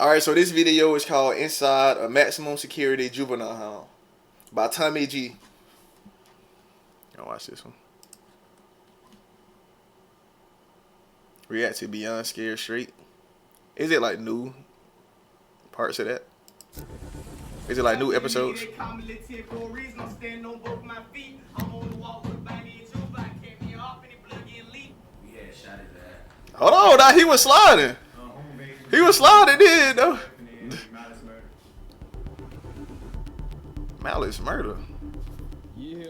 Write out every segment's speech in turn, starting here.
Alright, so this video is called Inside a Maximum Security Juvenile Home by Tommy G. Y'all watch this one. React to Beyond Scared Straight. Is it like new parts of that? Is it like new episodes? Hold on, now he was sliding. He was sliding, did though. Malice murder. Yeah,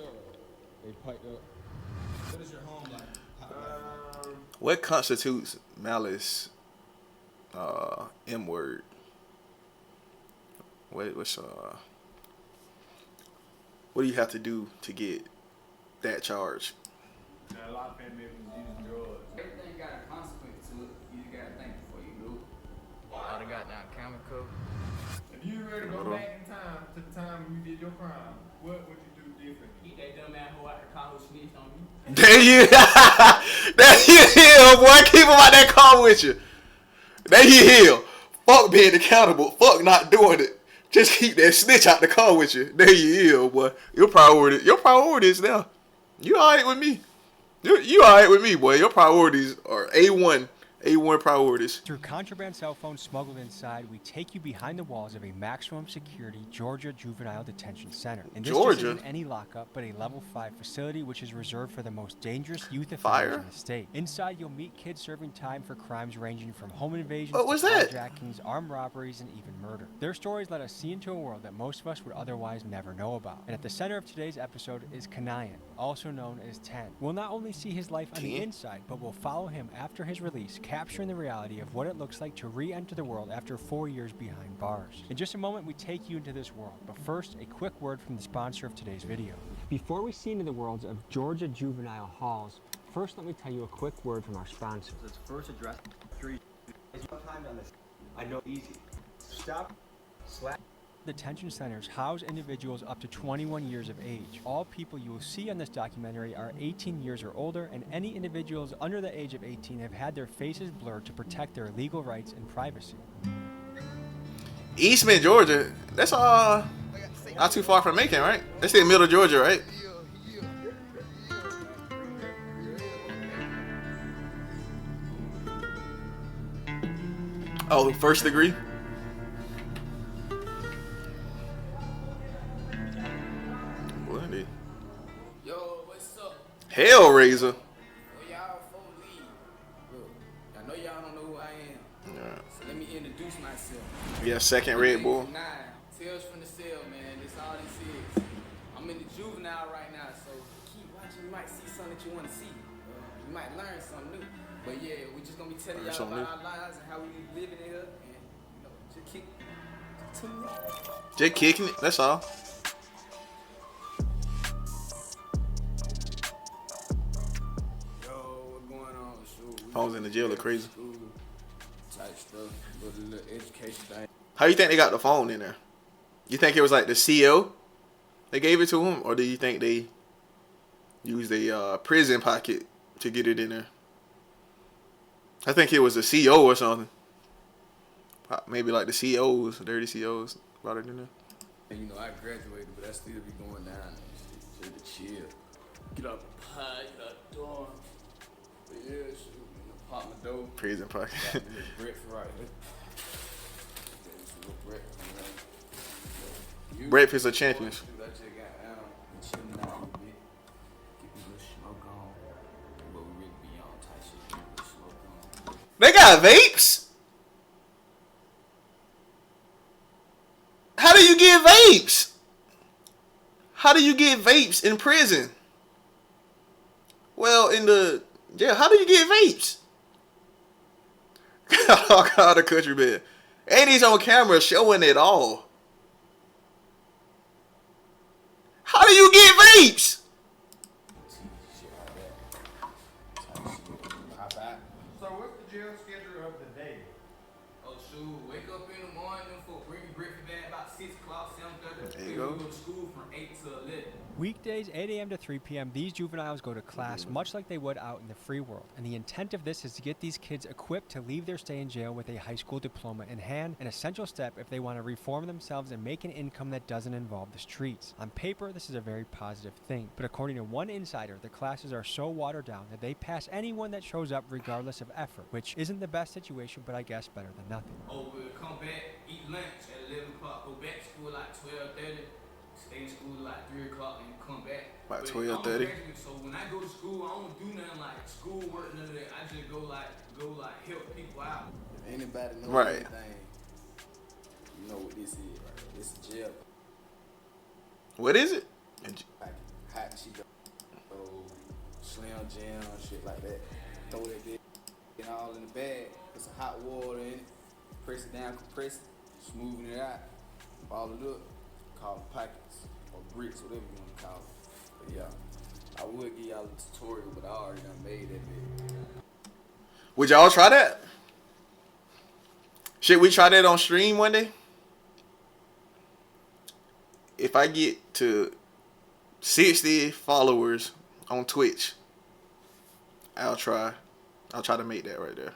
they piped up. What is your home like? What constitutes malice? M word. What do you have to do to get that charge? A lot of family members use drugs. Everything got a consequence to it. You just gotta think before you do it. All the goddamn chemical. If you were to go back in time to the time when you did your crime, what would you do differently? Keep that dumb ass hoe out the car who snitched on me. There you heal, boy. Keep him out that car with you. There you heal. Fuck being accountable. Fuck not doing it. Just keep that snitch out the car with you. There you heal, boy. Your priorities now. You alright with me. You alright with me, boy. Your priorities are A1 priorities. Through contraband cell phones smuggled inside, we take you behind the walls of a maximum security Georgia Juvenile Detention Center. And this just isn't any lockup, but a level 5 facility which is reserved for the most dangerous youth offenders in the state. Inside, you'll meet kids serving time for crimes ranging from home invasions to carjackings, armed robberies, and even murder. Their stories let us see into a world that most of us would otherwise never know about. And at the center of today's episode is Kanayan, also known as 10. We'll not only see his life on the inside, but we'll follow him after his release, capturing the reality of what it looks like to re-enter the world after 4 years behind bars. In just a moment, we take you into this world, but first, a quick word from the sponsor of today's video. Before we see into the worlds of Georgia juvenile halls, first let me tell you a quick word from our sponsor. Let's first address 3. Time on this. I know easy. Stop. Slap. Detention centers house individuals up to 21 years of age. All people you will see on this documentary are 18 years or older, and any individuals under the age of 18 have had their faces blurred to protect their legal rights and privacy. Eastman, Georgia. That's not too far from Macon, right? That's in middle Georgia, right? Oh, first degree. Yo, what's up? Hellraiser. Y'all folk leave. Look, I know y'all don't know who I am. Yeah. So let me introduce myself. Yeah, second Red Bull. Tales from the cell, man. That's all this is. I'm in the juvenile right now, so keep watching. You might see something that you want to see. You might learn something new. But yeah, we're just gonna be telling y'all about our lives and how we living in here, and just kick to me. Just kicking it. That's all. Phones in the jail are crazy. Type stuff, but a little education thing. How you think they got the phone in there? You think it was like the CO they gave it to him, or do you think they used a prison pocket to get it in there? I think it was a CO or something. Maybe like the COs, dirty COs, brought it in there. And you know, I graduated, but I still be going down and shit, just to chill. Get up high, get up dorm. But yeah, shit. Pop my dough. Prison pocket. Got a little breakfast right here. Breakfast of champions. They got vapes? How do you get vapes? How do you get vapes in prison? Well, how do you get vapes? All kind of country man. And he's on camera showing it all. How do you get vapes? So what's the jail schedule of the day? Oh Oh, shoot. Wake up in the morning for bring your breakfast back about 6 o'clock, 7:30. There you We go. go to school from 8 to 11. Weekdays, 8 a.m. to 3 p.m., these juveniles go to class much like they would out in the free world. And the intent of this is to get these kids equipped to leave their stay in jail with a high school diploma in hand, an essential step if they want to reform themselves and make an income that doesn't involve the streets. On paper, this is a very positive thing, but according to one insider, the classes are so watered down that they pass anyone that shows up regardless of effort, which isn't the best situation, but I guess better than nothing. Oh, we'll come back, eat lunch at 11 o'clock, go back to school like 12:30. Stay in school like 3 o'clock and come back. About But 12:30. So when I go to school, I don't do nothing like school work, none of that. I just go help people out. If anybody knows Right. anything, you know what this is, right? This is jail. What is it? Like hot Cheeto, Slim Jim, shit like that. Throw that bitch and all in the bag. Put some hot water in it. Press it down, compress it, smoothing it out, ball it up. Call them packets or bricks, whatever you want to call it. But yeah, I would give y'all a tutorial, but I already done made that bit. Would y'all try that? Should we try that on stream one day? If I get to 60 followers on Twitch, I'll try to make that right there.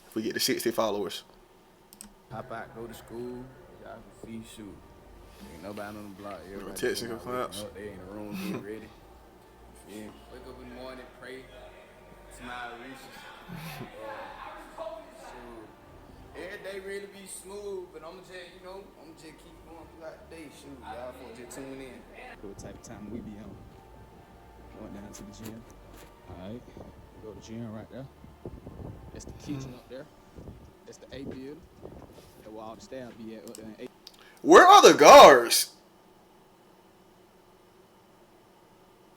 If we get to 60 followers. Hop out, go to school, y'all can see, shoot. Ain't nobody on the block. Everybody Technical claps. They in the room, get ready. Yeah. Wake up in the morning, pray, smile, reaches. Every day really be smooth, but I'ma just keep going throughout the day. Shoot, y'all for just tune in. What type of time we be on? Going down to the gym. Alright. Go to the gym right there. That's the kitchen up there. That's the A building. That's where all the staff be at up there in A. Where are the guards?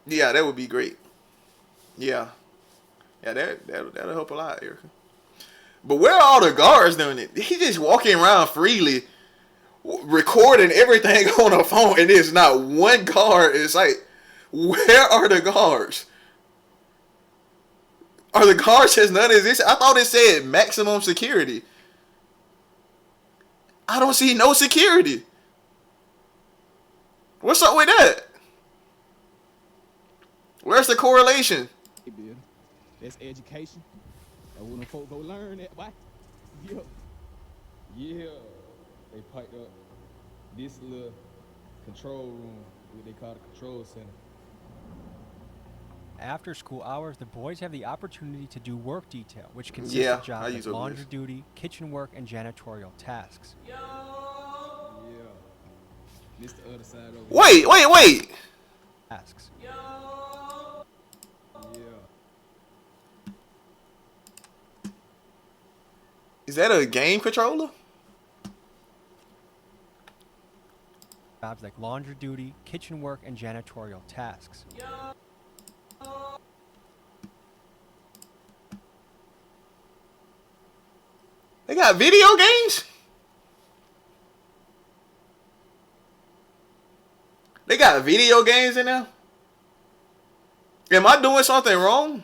Yeah, that would be great. Yeah, that'll help a lot, Erica. But where are all the guards doing it? He just walking around freely, recording everything on a phone, and there's not one guard in sight. Where are the guards? Are the guards just none of this? I thought it said maximum security. I don't see no security. What's up with that? Where's the correlation? A building. That's education. And when the folk go learn that, why? Yeah. They piped up this little control room, what they call the control center. After school hours, the boys have the opportunity to do work detail, which consists Yeah, of jobs I like use those laundry lists. duty, kitchen work, and janitorial tasks. Yeah. This the other side over Wait. Tasks. here. Yeah. Is that a game controller? Jobs like laundry duty, kitchen work, and janitorial tasks. They got video games? They got video games in there? Am I doing something wrong?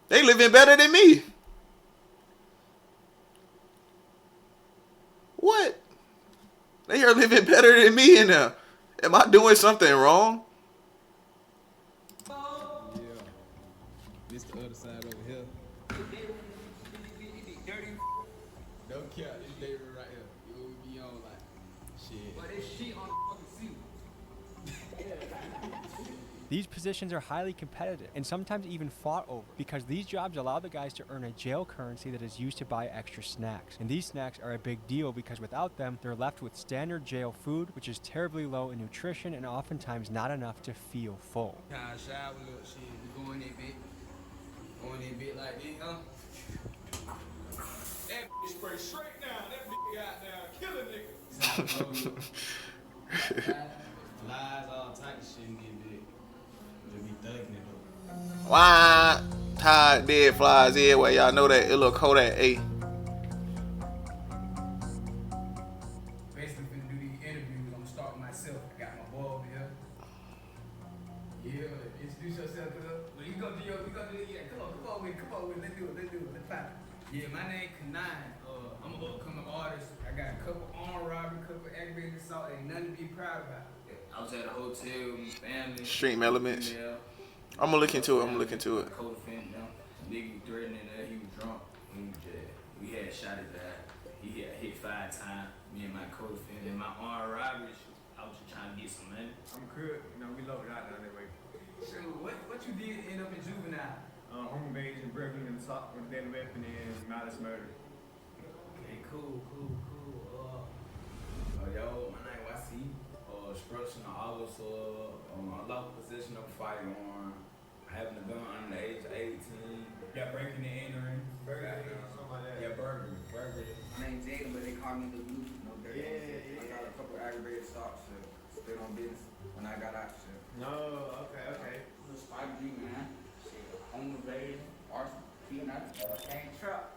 They living better than me. What? They are living better than me in there. Am I doing something wrong? Yeah. This the other side over here. Don't care. This David right here. You will be on like shit. But this shit on the fucking seat. These positions are highly competitive and sometimes even fought over because these jobs allow the guys to earn a jail currency that is used to buy extra snacks. And these snacks are a big deal because without them, they're left with standard jail food, which is terribly low in nutrition and oftentimes not enough to feel full. Kind of shower, look, shit. We going that bit. Going that bit like this, huh? That bitch spray straight down. That bitch got down. Kill a nigga. Flies, all type of shit in this bit. Just be thugging it though. Why? Tired dead flies everywhere. Y'all know that. It look Kodak A. Basically, finna do these interviews. I'm gonna start myself. I got my boy over here. Yeah, introduce yourself to her. Well, you gonna do your, yeah, come on with it. Let's do it. Let's clap. Yeah, my name Kanai. I'm an upcoming artist. I got a couple armed robbery, couple aggravated assault, ain't nothing to be proud about. I was at a hotel with my family. Stream elements. Female. I'm gonna look into it. I'm gonna look into it. Co-defendant, nigga threatening that he was drunk. We had shot his ass. He had hit 5 times. Me and my co-defendant, my armed robbery. I was just trying to get some money. I'm good. You know, we loaded out down that way. So what you did end up in juvenile? Home invasion, burglary, and assault with a deadly weapon, and malice murder. Okay, cool. Yo, my name YC. Obstruction of office, unlawful possession of a firearm, having a gun under the age of 18. Yeah, breaking and entering. Burglary, something like that. Yeah, burglary. My name's Jaden, but they call me the Blue. No dirty. Yeah. I got a couple aggravated assaults. Still on business when I got out. Shit. No, okay. Just 5G, man. Home invasion, arson, gang trap.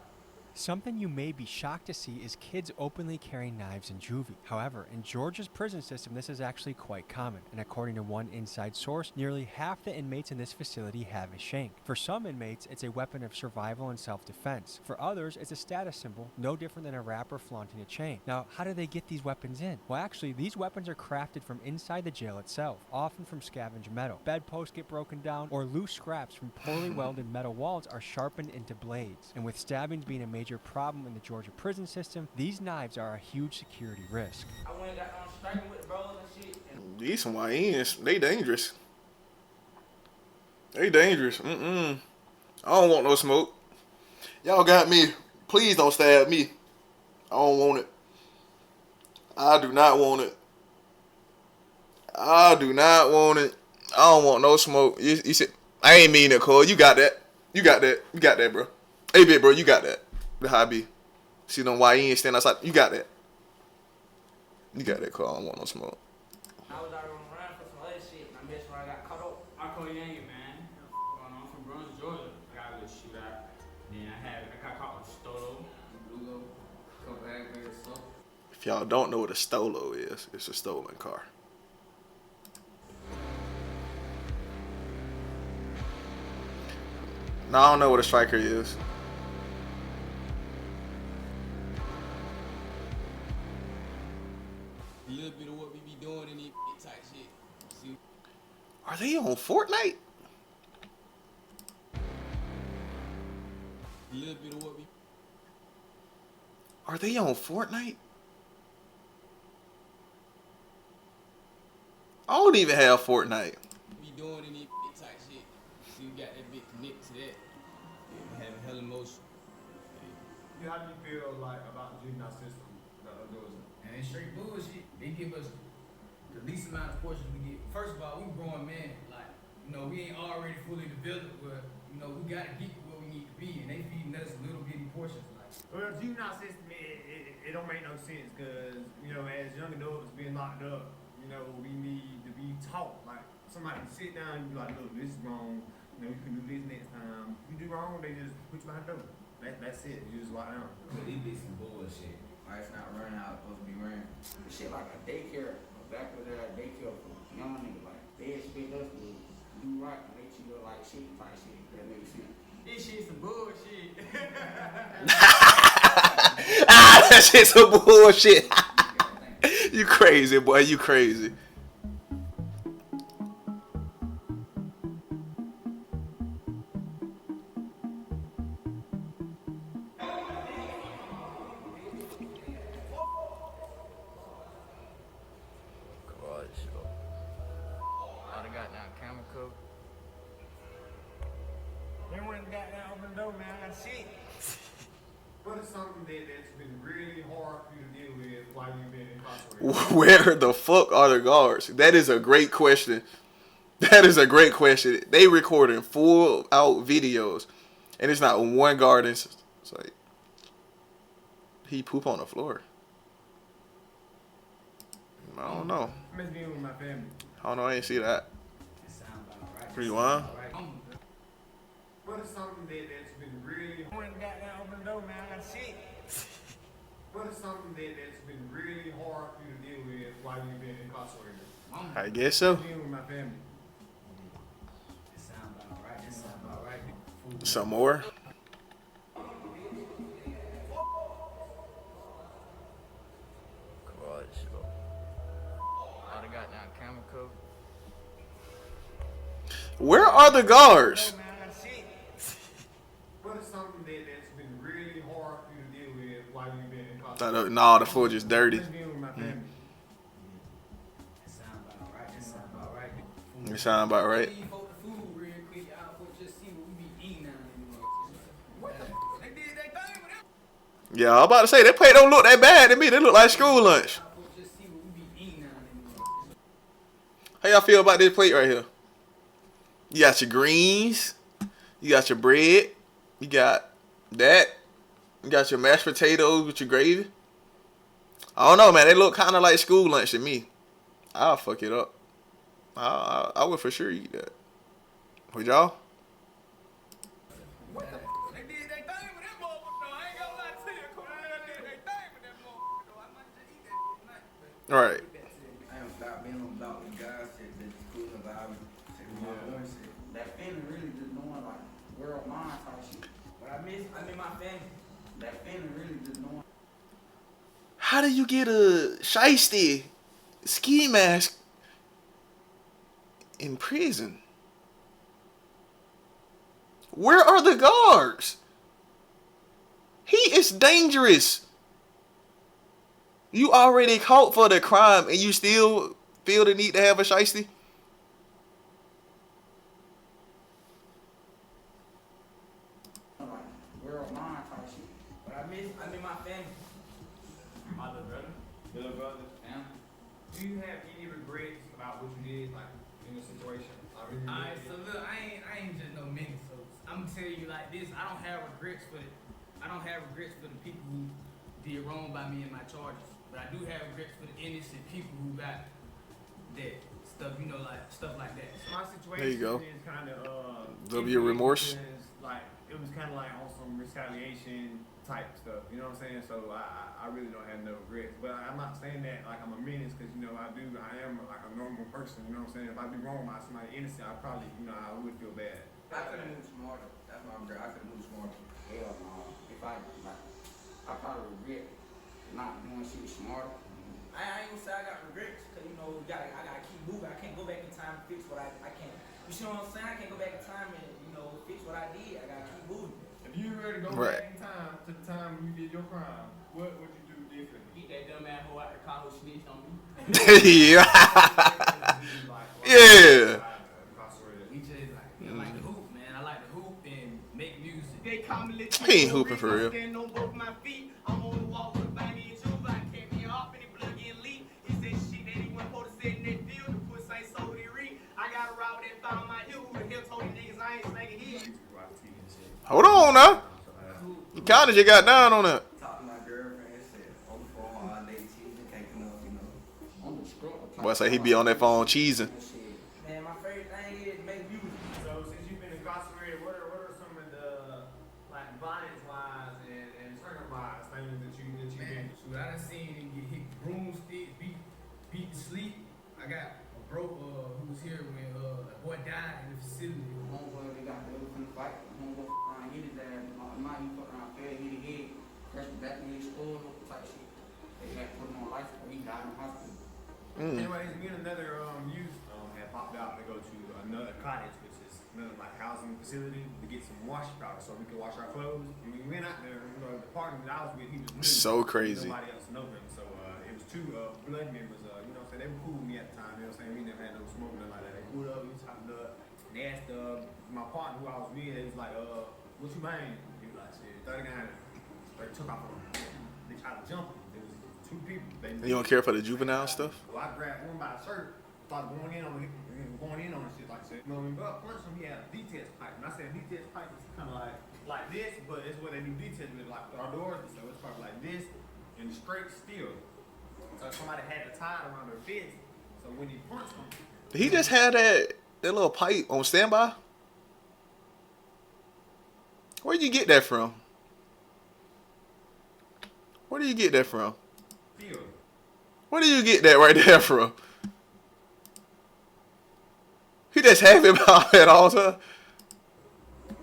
Something you may be shocked to see is kids openly carrying knives in juvie. However, in Georgia's prison system, this is actually quite common, and according to one inside source, nearly half the inmates in this facility have a shank. For some inmates, it's a weapon of survival and self-defense. For others, it's a status symbol, no different than a rapper flaunting a chain. Now, how do they get these weapons in? Well, actually, these weapons are crafted from inside the jail itself, often from scavenged metal. Bedposts get broken down, or loose scraps from poorly welded metal walls are sharpened into blades. And with stabbings being a major problem in the Georgia prison system, these knives are a huge security risk. I went and got on striking with the bros and shit. These some YNs, they dangerous. I don't want no smoke. Y'all got me. Please don't stab me. I don't want it. I do not want it. I don't want no smoke. You said, I ain't mean it, Cole. You got that, bro. Hey, bit, bro, you got that. The hobby. See them YN stand outside. You got that, Cole. I don't want no smoke. I was out on the run for some other shit, and I missed when I got caught up. I call Yang, man. Going on from Brunswick, Georgia. I got a little shootout. Then I got caught with Stolo. Lugo, couple aggravated assault. If y'all don't know what a Stolo is, it's a stolen car. No, I don't know what a striker is. A little bit of what we be doing in these type shit. See? Are they on Fortnite? A little bit of what we. Are they on Fortnite? I don't even have Fortnite. Be doing in these type shit. See, we got that bit connected to that. Yeah, having hell emotion. Yeah, how do you feel like about the juvenile system? And it's straight bullshit. They give us the least amount of portions we get. First of all, we grown men. Like, you know, we ain't already fully developed, but, you know, we gotta get where we need to be, and they feeding us little bitty portions. Like, Well, the juvenile system, it don't make no sense because, you know, as young adults being locked up, you know, we need to be taught. Like, somebody can sit down and be like, look, this is wrong. You know, you can do this next time. If you do wrong, they just put you behind the door. That's it. You just lock down. But it be some bullshit. Life's not running how it's supposed to be running. This shit like a daycare, back with that daycare for young niggas. Like, they expect us to do right and they treat us like shit type shit. That makes sense. This shit's some bullshit. That shit's some bullshit. You crazy, boy. You crazy. What is something that's been really hard for you to deal with while you've been incarcerated? Where the fuck are the guards? That is a great question. They recording full out videos, and it's not one guard. It's like he poop on the floor. I don't know. I miss being with my family. I don't know. I ain't see that. Rewind. What is something that's been really hard? Open the door, man. I got shit. What is something that's been really hard for you to deal with while you've been incarcerated? I guess so. Being with my family. That sound about right. Some more. Where are the guards? What is something that's been really hard for you to deal with while you've been incarcerated? Nah, the floor just dirty. Let's deal with my family. That sound about right. That sound about right. You sound about right. Leave folk the food real quick. Y'all folk just see what we be eating down there. What the? They did their thing with them. Yeah, I'm about to say, that plate don't look that bad to me. They look like school lunch. Y'all folk just see what we be eating down there. How y'all feel about this plate right here? You got your greens. You got your bread. You got that. You got your mashed potatoes with your gravy. I don't know, man. They look kind of like school lunch to me. I'll fuck it up. I would for sure eat that. Would y'all? What the? They did their thing with them motherfuckers though. I ain't gonna lie to you. They did their thing with them motherfuckers though. I might just eat that tonight. All right. I am stop being on about what God said that the school about my boy said. That feeling really just knowing like world mind type shit. What I miss my family. That feeling really just knowing. How do you get a shiesty ski mask in prison? Where are the guards? He is dangerous. You already caught for the crime and you still feel the need to have a shiesty? World mind type shit. But I miss my family. My little brother. Little brother. Yeah. Do you have any regrets about what you did, like in the situation? Alright, so look, I ain't just no menace. So I'm gonna tell you like this. I don't have regrets for the people who did wrong by me and my charges. But I do have regrets for the innocent people who got that stuff, you know, like stuff like that. So My situation There you go. is kind of W remorse. Like it was kind of like on some retaliation type stuff. You know what I'm saying? So I really don't have no regrets. But I'm not saying that like I'm a menace because you know I am like a normal person. You know what I'm saying? If I do wrong by somebody innocent, I probably I would feel bad. I could have moved smarter. That's my regret. I could have moved smarter. Hell no. If I probably regret not doing shit smarter. I ain't gonna say I got regrets, cause you know I gotta keep moving. I can't go back in time and fix what I can't. You see what I'm saying? I can't go back in time and fix what I did. I gotta keep moving. If you were to go back in time to the time when you did your crime, what would you do differently? Keep that dumb ass hoe out the car who snitched on me. Yeah. Yeah. We just like, I like to hoop, man. I like to hoop and make music. They call me little He ain't hooping for real. Standing on both my feet. I'm on the wall with a banging tube. I can't be off and the blood getting leaked. He said shit that he wasn't supposed to say in that field. The puss ain't sold it read. I got a route that found my heel. Who the hell told the niggas I ain't slanging here? Hold on now. You kind of just got down on that. Talk to my girlfriend and said, on the phone all day, cheesing, caking up, on the scroll. Boy, say he be on that phone cheesing. Man, my favorite thing is make music. So since you've been incarcerated, what are some of the like violence-wise and circumstance things that you've been through? Shoot, I done seen him get hit with broomstick, beat to sleep. I got a bro who was here when a boy died in the facility. Homeboy, they got the other from the fight. Homeboy hit his ass. He fucked around, fell, hit his head, crashed the back of his skull, type shit. They had to put him on life support. He died in the hospital. Anyways, me and another youth had popped out to go to another cottage, which is another like housing facility, to get some wash powder so we could wash our clothes. And we went out there. The partner that I was with, he was new. So crazy. Nobody else know him, so it was two blood members. You know what I'm saying? They were cool with me at the time. You know what I'm saying? We never had no smoke, nothing like that. They pulled up, we chopped up. And they asked my partner who I was with, he was like, what you mean? He was like, shit, 30 guys. They took off on him. They tried to jump him. There was two people. You don't care for the juvenile stuff? Well, I grabbed one by the shirt, started going in on him, shit like that. You know, when we got punched him, he had a detach pipe. And I said detach pipe is kind of like this, but it's what they do detach with, like our doors. So it's probably like this and straight steel. So somebody had to tie it around their fist. So when he punched him, He just had that little pipe on standby? Where'd you get that from? Where do you get that from? steel. Where do you get that right there from? He just have him out at all time?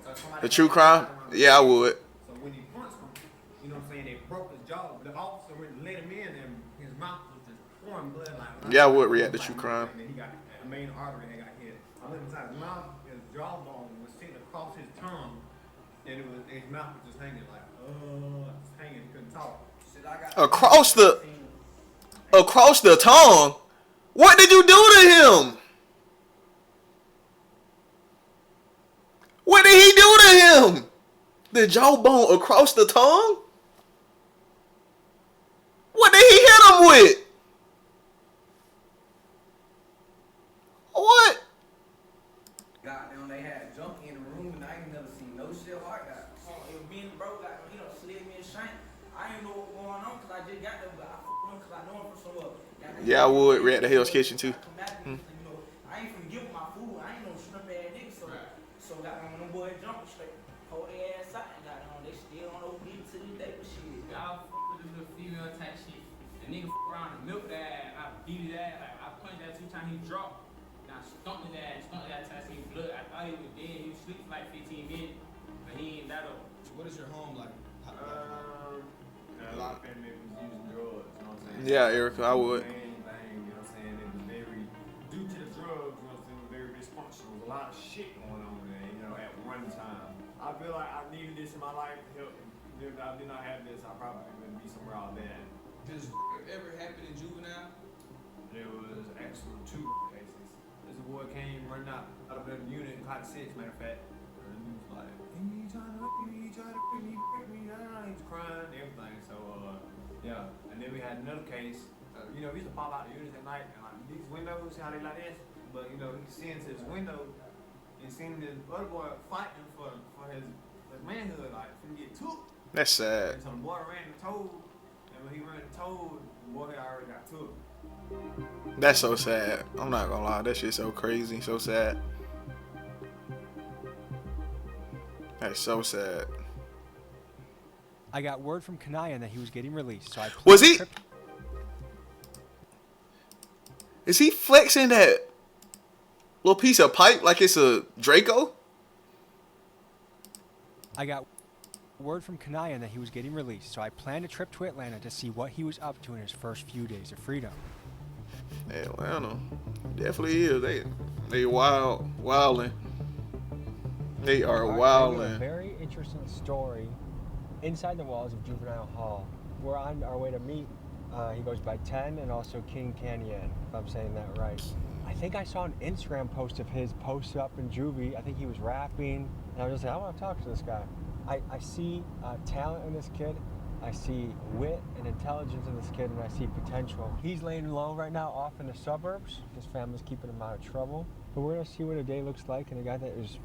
So somebody The true had to tie crime? it around their Yeah, I fist. would. So when he punched him, you know what I'm saying, they broke his jaw. The officer went and let him in and his mouth was just pouring blood like. Yeah, I would react to true crime. And then he got a main artery that got hit. I looked inside his mouth, his jawbone was sitting across his tongue, and his mouth was just hanging like, just hanging. He couldn't talk. Shit, I got across the tongue. What did you do to him? What did he do to him? The jawbone across the tongue? What did he hit him with? What? Goddamn, they had junk in the room and I ain't never seen no shit like that. It was being broke, like, he done slid me a shank. I ain't know what going on because I just got there, but I f***ed him because I know him from somewhere. Yeah, I would react to Hell's Kitchen too. You know, I ain't finna give him my food. I ain't no shrimp ass nigga, so goddamn, when them boys jumped straight, hold their ass out and goddamn, they still on OD to this day, but shit. Y'all f with this little female type shit. The nigga f around and milk that ass, I beat his ass, like I punched that 2 times, he dropped. And I stumped his ass till I seen blood. I thought he was dead, he was asleep for like 15 minutes, but he ain't that old. What is your home like? A lot of family members using drugs, you know what I'm saying? Yeah, Erica, I would. You know what I'm saying? It was very, due to the drugs, you know what I'm saying, it was very dysfunctional. There was a lot of shit going on there, you know, at one time. I feel like I needed this in my life to help. If I did not have this, I probably wouldn't be somewhere all bad. Does it ever happen in Juvenile? There was actually 2 cases. This boy came running out of the unit in caught 6, matter of fact. And he was like, he trying to rape me, he trying to rape me, he's crying and everything. So, yeah. And then we had another case. You know, we used to pop out the units at night, and like these windows, how they like this. But, you know, he can see into his window and seeing this other boy fighting for his manhood, like, finna get took. That's sad. And so the boy ran and told, and when he ran and told, the boy had already got took. That's so sad. I'm not gonna lie. That shit's so crazy. So sad. That's so sad. I got word from Kanayan that he was getting released, so I was he? Is he flexing that little piece of pipe like it's a Draco? I got word from Kanayan that he was getting released, so I planned a trip to Atlanta to see what he was up to in his first few days of freedom. Atlanta, definitely is. They wilding. They are wilding. A very interesting story inside the walls of Juvenile Hall. We're on our way to meet. He goes by 10 and also King Canyon, if I'm saying that right. I think I saw an Instagram post of his posted up in Juvie. I think he was rapping, and I was just like, I want to talk to this guy. I see talent in this kid. I see wit and intelligence in this kid, and I see potential. He's laying low right now off in the suburbs. His family's keeping him out of trouble. But we're gonna see what a day looks like in a guy that is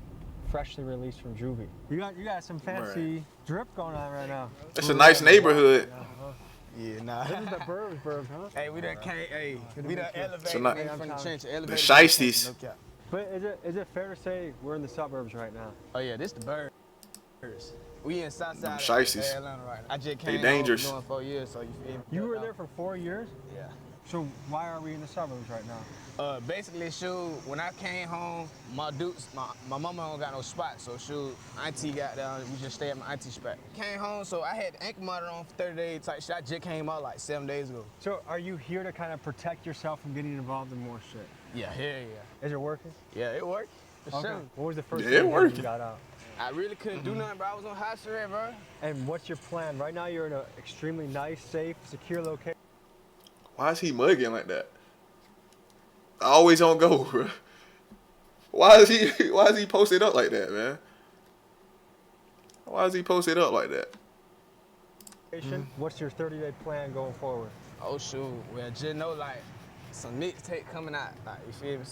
freshly released from juvie. You got some fancy drip going on right now. It's a nice neighborhood. Yeah, nah. This is the burbs, huh? Hey, we done came, we done elevated from the trench. The shiesties. No cap. But is it fair to say we're in the suburbs right now? Oh yeah, this the burbs. We in Southside shiesties. Atlanta right now. I just came dangerous. home doing 4 years, so you feel me? You were there for 4 years? Yeah. So why are we in the suburbs right now? Basically, shoot, when I came home, my mama don't got no spot, so shoot, auntie got down, we just stay at my auntie's spot. Came home, so I had the ankle monitor on for 30 days type shit. I just came out like 7 days ago. So are you here to kind of protect yourself from getting involved in more shit? Yeah, hell yeah. Is it working? Yeah, it worked, for sure. What was the first Yeah, thing it worked. you got out? I really couldn't do nothing, bro. I was on house arrest, bro. And what's your plan? Right now you're in an extremely nice, safe, secure location. Why is he mugging like that? Always on go, bro. Why is he posted up like that, man? Why is he posted up like that? What's your 30-day plan going forward? Oh shoot, well just know like some mixtape coming out, like you feel me?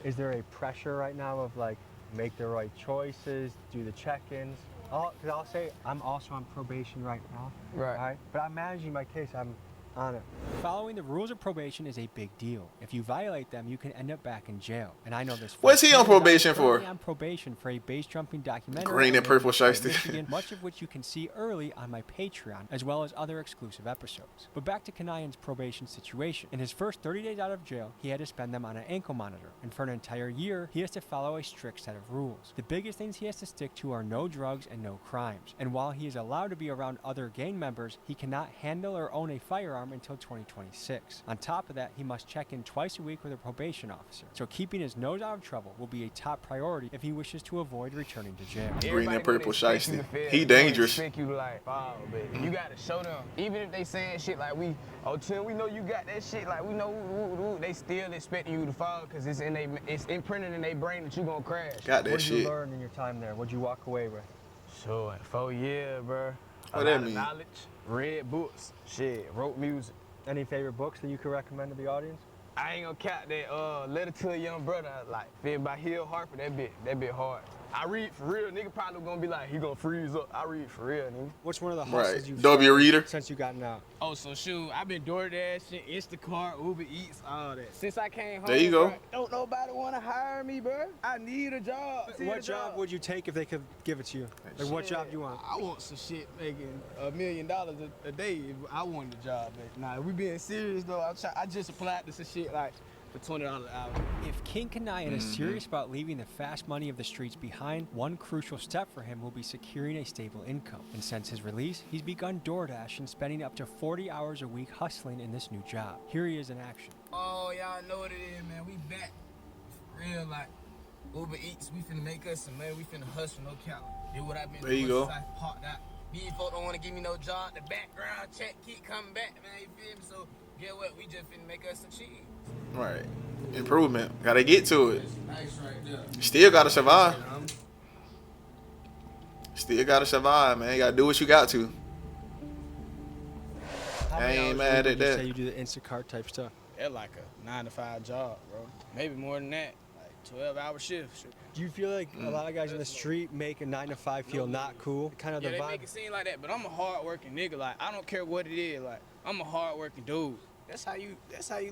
Is there a pressure right now of like make the right choices, do the check-ins? Because I'll say I'm also on probation right now. Right. But I'm managing my case. I'm on it. Following the rules of probation is a big deal. If you violate them, you can end up back in jail. And I know this. What's he on probation for? On probation for a base jumping documentary. Green and purple shiesty. Michigan, much of which you can see early on my Patreon, as well as other exclusive episodes. But back to Kanayan's probation situation. In his first 30 days out of jail, he had to spend them on an ankle monitor, and for an entire year, he has to follow a strict set of rules. The biggest things he has to stick to are no drugs and no crimes. And while he is allowed to be around other gang members, he cannot handle or own a firearm term until 2026. On top of that, he must check in twice a week with a probation officer. So keeping his nose out of trouble will be a top priority if he wishes to avoid returning to jail. Green and purple shiesty. He He dangerous. expect you to like follow, but you gotta show them. Even if they saying shit like Tim, we know you got that shit, like we know, they still expecting you to follow because it's imprinted in their brain that you gonna crash. Got that What did shit. you learn in your time there? What'd you walk away with? So 4 years, bro. What A that lot of mean? knowledge, read books, shit, wrote music. Any favorite books that you could recommend to the audience? I ain't gonna count that Letter to a Young Brother, like feel by Hill Harper, that bit hard. I read for real, nigga probably gonna be like, he gonna freeze up. I read for real, nigga. What's one of the Right. hustles you've W started Reader. since you gotten out? Oh, so shoot, I've been DoorDashing, Instacart, Uber Eats, all that. Since I came home, There you go. bro, don't nobody wanna hire me, bro. I need a job. What job would you take if they could give it to you? Like what job do you want? I want some shit making $1 million a day if I wanted a job. But nah, we being serious though. I just applied to some shit like for $20 an hour. If King Kanayan is serious about leaving the fast money of the streets behind, one crucial step for him will be securing a stable income. And since his release, he's begun DoorDash and spending up to 40 hours a week hustling in this new job. Here he is in action. Oh, y'all know what it is, man. We back. For real, like, Uber Eats, we finna make us some money. We finna hustle, no cap. Do what I've been There you doing go. since I parked out. These folks don't want to give me no job. The background check keep coming back, man. You feel me? So, get what? We just finna make us some cheese. Right. Improvement. Gotta get to it. Nice right there. Still gotta survive. Still gotta survive, man. You gotta do what you got to. How I many ain't hours a mad week at would you that. say you do the Instacart type stuff? It's like a 9 to 5 job, bro. Maybe more than that. Like 12-hour shift. Do you feel like a lot of guys in the street make a 9 to 5 feel not cool? Kind of Yeah, the they vibe. make it seem like that, but I'm a hard-working nigga. Like I don't care what it is. Like I'm a hard-working dude. That's how you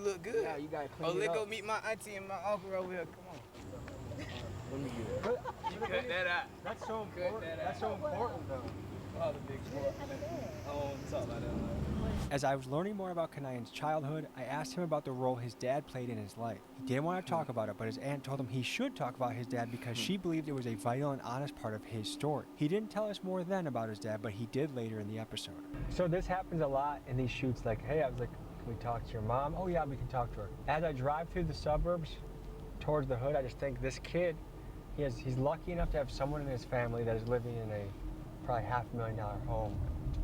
look good. Yeah, you gotta clean Oh, it let's up. go meet my auntie and my uncle over here. Come on. Let me get it. You cut that out. That's so important. That's so important, though. All the big sport. I don't want to talk about that. As I was learning more about Kanayan's childhood, I asked him about the role his dad played in his life. He didn't want to talk about it, but his aunt told him he should talk about his dad because she believed it was a vital and honest part of his story. He didn't tell us more then about his dad, but he did later in the episode. So this happens a lot in these shoots, like, hey, I was like, can we talk to your mom? Oh yeah, we can talk to her. As I drive through the suburbs towards the hood, I just think this kid, he's lucky enough to have someone in his family that is living in a probably $500,000 home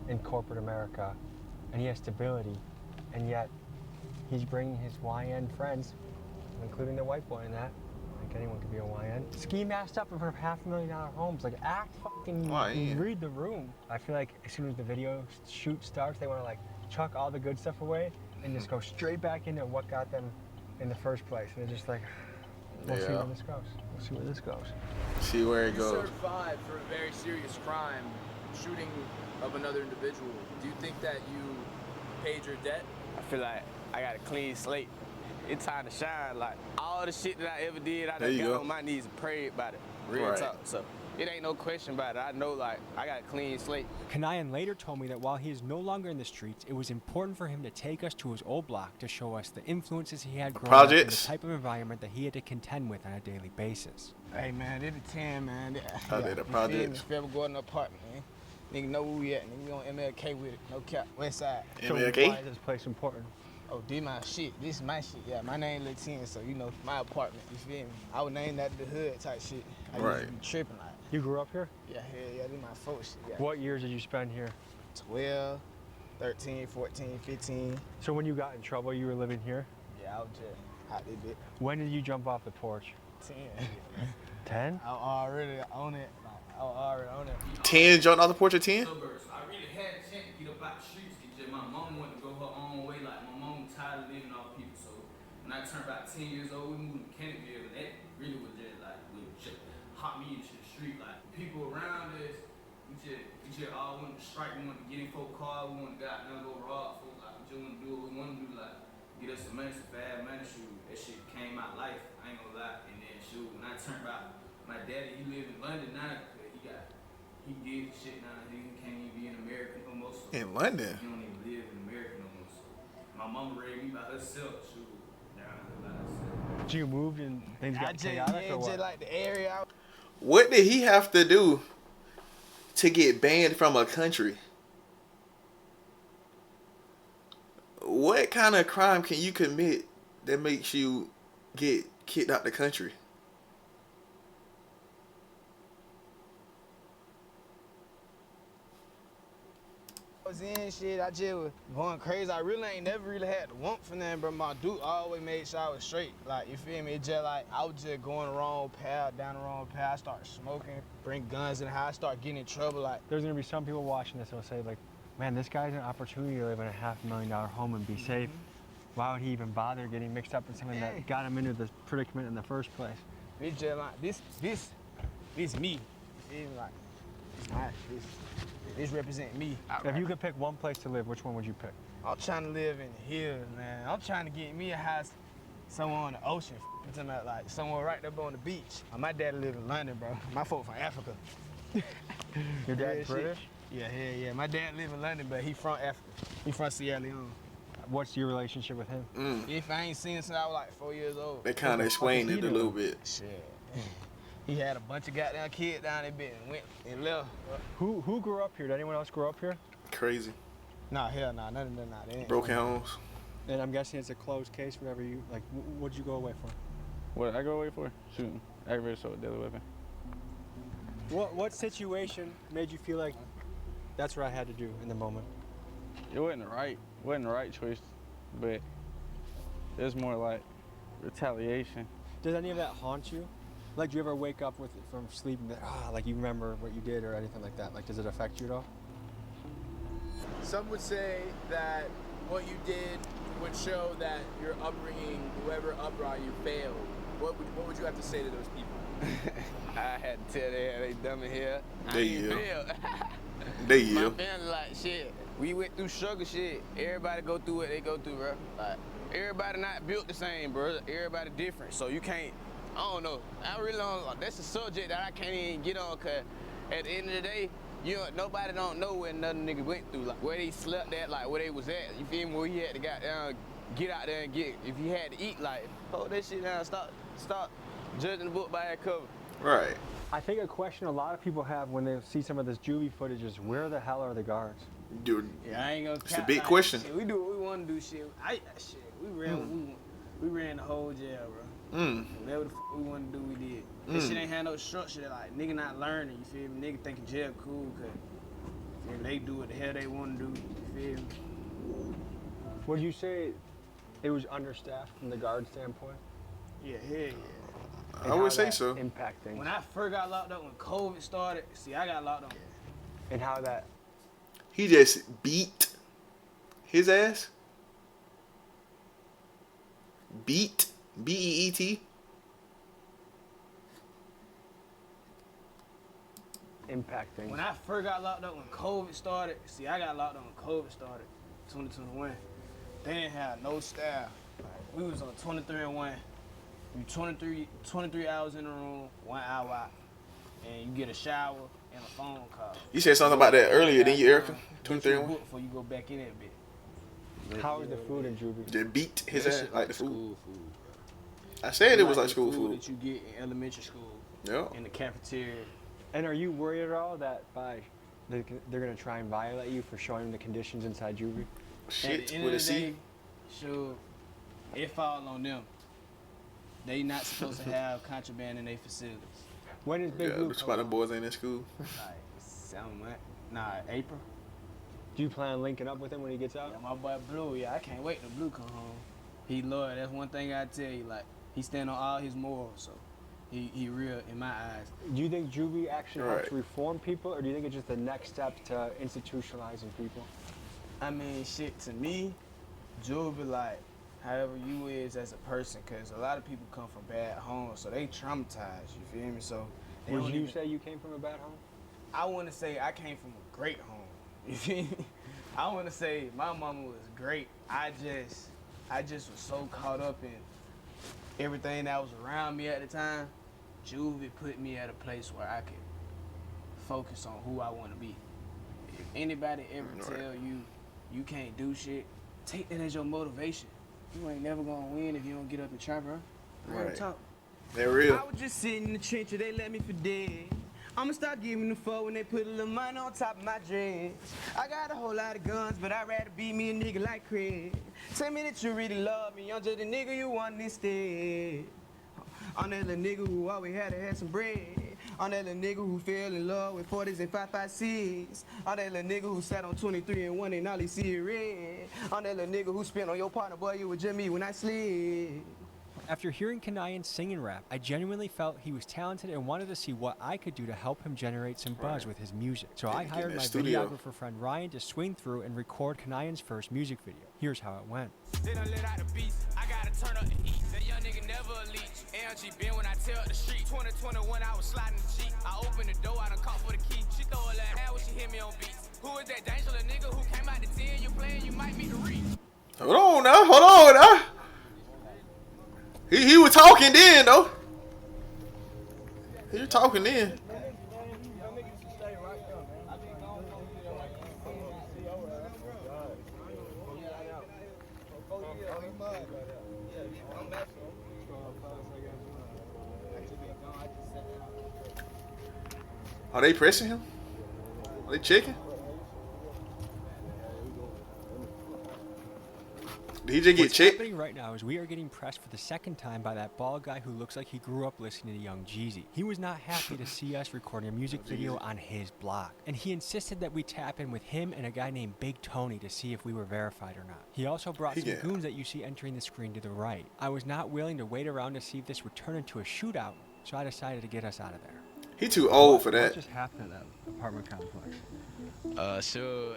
in corporate America, and he has stability, and yet he's bringing his YN friends, including the white boy in that. I think anyone could be a YN. Ski masked up for $500,000 homes. Like, act fucking, YN. read the room. I feel like as soon as the video shoot starts, they want to like chuck all the good stuff away and just go straight back into what got them in the first place. And they're just like, we'll see Yeah. where this goes. We'll see where this goes. See where it You goes. served 5 for a very serious crime, shooting of another individual. Do you think that you paid your debt? I feel like I got a clean slate. It's time to shine. Like all the shit that I ever did, I There done you got go. on my knees and prayed about it. Real Right. talk. So it ain't no question about it. I know like I got a clean slate. Kanayan later told me that while he is no longer in the streets, it was important for him to take us to his old block to show us the influences he had growing up and the Projects. type of environment that he had to contend with on a daily basis. Hey man, they the 10 man. Oh, they the projects. If you ever go in the apartment, man. Nigga know where we at. Nigga we on MLK with it. No cap. West side. MLK? Why is this place important? Oh, this my shit. This is my shit. Yeah, my name Lil 10, so you know my apartment. You feel me? I would name that the hood type shit. I used Right. to be tripping like. You grew up here? Yeah, hell yeah, this my folks shit. Yeah. What years did you spend here? 12, 13, 14, 15. So when you got in trouble, you were living here? Yeah, I was just out this bit. When did you jump off the porch? 10. 10? I already on it. Like, I already on it. 10 jumped off the porch at 10? Suburbs. I really had a chance to get up out the streets. It's just my mom wanted to go her own way. Like, my mom tired of living off people. So when I turned about 10 years old, we moved to Kennedyville, and that really was just like, would just hop me into the street. Like, people around us, we just all wanted to strike. We wanted to get in folk car. We wanted to go out there and go rob folks. Like, we just want to do what we want to do. Like, get us some money, some fast money. Shoot, that shit came out life. I ain't gonna lie. And then shoot, when I turned out, my daddy, he live in London now. He did shit now. He can't even be in America no more. So In London? he don't even live in America no more. So my mama raised me by herself. Shoot, down by herself. So you moved and things got chaotic or what? just like the area. What did he have to do to get banned from a country? What kind of crime can you commit that makes you get kicked out the country? I was in shit, I just was going crazy. I really ain't never really had to want for nothing, but my dude always made sure I was straight. Like, you feel me? It just like, I was just going the wrong path, down the wrong path. I started smoking, bring guns in the house, start getting in trouble. Like, there's gonna be some people watching this who'll say like, man, this guy's an opportunity to live in a $500,000 home and be safe. Why would he even bother getting mixed up in something that got him into this predicament in the first place? It's just like, this me. You feel me? Like, this represent me. If you could pick one place to live, which one would you pick? I'm trying to live in the hills, man. I'm trying to get me a house somewhere on the ocean. I'm talking about like somewhere right up on the beach. My dad live in London, bro. My folk from Africa. Your dad's British? Yeah. My dad live in London, but he from Africa. He from Sierra Leone. What's your relationship with him? If I ain't seen him since I was like 4 years old. They kind of explained it a little bit. Shit. He had a bunch of goddamn kids down there and went and left. Who grew up here? Did anyone else grow up here? Crazy. Nah, hell nah, none of them, nah. They ain't Broken homes. And I'm guessing it's a closed case whenever you, like, what'd you go away for? What did I go away for? Shooting. Aggravated assault with deadly weapon. What situation made you feel like that's what I had to do in the moment? It wasn't the right choice, but it was more like retaliation. Does any of that haunt you? Like, do you ever wake up from sleep and be like you remember what you did or anything like that? Like, does it affect you at all? Some would say that what you did would show that your upbringing, whoever upbrought you, failed. What would you have to say to those people? I had to tell them they dumb in here. They yell. My family like shit. We went through struggle shit. Everybody go through what they go through, bro. Like, everybody not built the same, bro. Everybody different. So you can't, I don't know. I really don't, that's a subject that I can't even get on, cause at the end of the day, nobody don't know where another nigga went through, like where they slept at, like where they was at. You feel me? Where he had to get out there and get, if he had to eat, like, hold that shit down, stop judging the book by that cover. Right. I think a question a lot of people have when they see some of this juvie footage is, where the hell are the guards? Dude, yeah, I ain't gonna it's a big question. Shit. We do what we want to do, shit. We ran the whole jail, bro. Whatever the fuck we want to do, we did. This shit ain't had no structure. Like, nigga not learning, you feel me? Nigga thinking jail cool, cause they do what the hell they want to do, you feel me? Would you say it was understaffed from the guard standpoint? Yeah, hell yeah. I would say so. Impact things. When I first got locked up, when COVID started, see, I got locked up. And how that? He just beat his ass. Beat. B-E-E-T. Impact things. When I first got locked up, when COVID started, see, I got locked up when COVID started, 2021. They didn't have no staff. Like, we was on 23-1. You 23 hours in the room, 1 hour out, and you get a shower and a phone call. You said something about that earlier, didn't you, Erica? 23-1? Before you go back in that bit. How was the food in juvie? They beat his ass like the food. School food, bro. I said it was like the school food. that you get in elementary school. Yeah. In the cafeteria. And are you worried at all that they're gonna try and violate you for showing them the conditions inside juvie? Shit, At the end with of a the C. day, sure, it falls on them. They not supposed to have contraband in their facilities. When is Big Yeah, Blue? the spot boys ain't in school. Like 7 months. Nah, April. Do you plan on linking up with him when he gets out? Yeah, my boy Blue, yeah, I can't wait till Blue come home. He loyal, that's one thing I tell you, like, he stand on all his morals, so he real in my eyes. Do you think juvie actually helps reform people, or do you think it's just the next step to institutionalizing people? I mean, shit, to me, juvie, like, however you is as a person, because a lot of people come from bad homes, so they traumatized, you feel me? So would you say you came from a bad home? I want to say I came from a great home. You feel me? I want to say my mama was great. I just was so caught up in everything that was around me at the time. Juvie put me at a place where I could focus on who I want to be. If anybody ever tell you you can't do shit, take that as your motivation. You ain't never gonna win if you don't get up and try, bro. Right. Talk. They're real. I was just sitting in the trenches, they let me for dead. I'ma start giving the fuck when they put a little money on top of my dress. I got a whole lot of guns, but I'd rather be me a nigga like Craig. Tell me that you really love me, I'm just a nigga you want instead. I'm that little nigga who always had to have some bread. I'm that little nigga who fell in love with 40s and 556. I'm that little nigga who sat on 23 and 1 and all he see is red. I'm that little nigga who spent on your partner, boy, you was just me when I slid. After hearing Kanayan sing and rap, I genuinely felt he was talented and wanted to see what I could do to help him generate some buzz with his music. So I hired my videographer friend Ryan to swing through and record Kanayan's first music video. Here's how it went. They done let out the beats, I gotta turn up the heat. That young nigga never a leech. ALG been when I tell the street. 2021 I was sliding the Jeep. I opened the door, I done caught for the key. She throw a left hand when she hit me on beats. Who is that dangerous nigga who came out the 10? You playing, you might meet the reach. Hold on now. He was talking then though. He was talking then. Are they pressing him? Are they checking? Did he just get What's checked? happening right now is we are getting pressed for the second time by that bald guy who looks like he grew up listening to Young Jeezy. He was not happy to see us recording a music video on his block, and he insisted that we tap in with him and a guy named Big Tony to see if we were verified or not. He also brought some goons that you see entering the screen to the right. I was not willing to wait around to see if this would turn into a shootout, so I decided to get us out of there. He too old for that. What just happened at that apartment complex? Sure.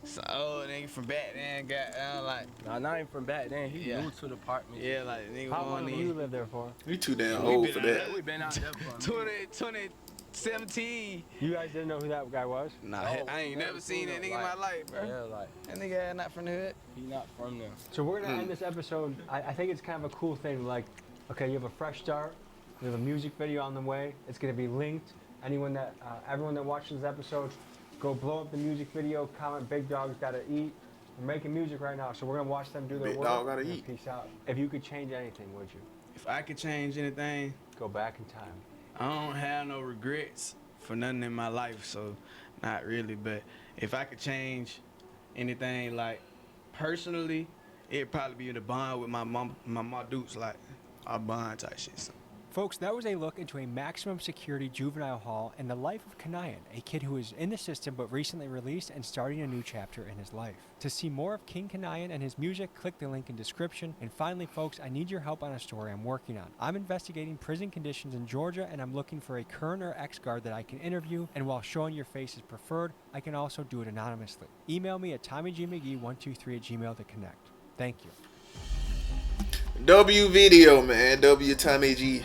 Some old nigga from back then got like. Nah, not even from back then. He new to the apartment. Yeah, like nigga. How long did you live there for? You too damn old for that. We been out there for 2017. You guys didn't know who that guy was? Nah, I ain't never seen that nigga in my life, bro. Yeah, like that nigga not from the hood. He not from there. So we're gonna end this episode. I think it's kind of a cool thing. Like, okay, you have a fresh start. We have a music video on the way. It's gonna be linked. Everyone that watches this episode, go blow up the music video. Comment Big Dog's Gotta Eat. We're making music right now, so we're gonna watch them do their work. Big Dog Gotta Eat. Peace out. If you could change anything, would you? If I could change anything, go back in time. I don't have no regrets for nothing in my life, so not really. But if I could change anything, like personally, it'd probably be the bond with my dudes, like our bond type shit. So. Folks, that was a look into a maximum security juvenile hall and the life of Kanayan, a kid who is in the system but recently released and starting a new chapter in his life. To see more of King Kanayan and his music, click the link in description. And finally, folks, I need your help on a story I'm working on. I'm investigating prison conditions in Georgia, and I'm looking for a current or ex-guard that I can interview, and while showing your face is preferred, I can also do it anonymously. Email me at TommyGMcGee123@gmail.com to connect. Thank you. W video, man. W Tommy G.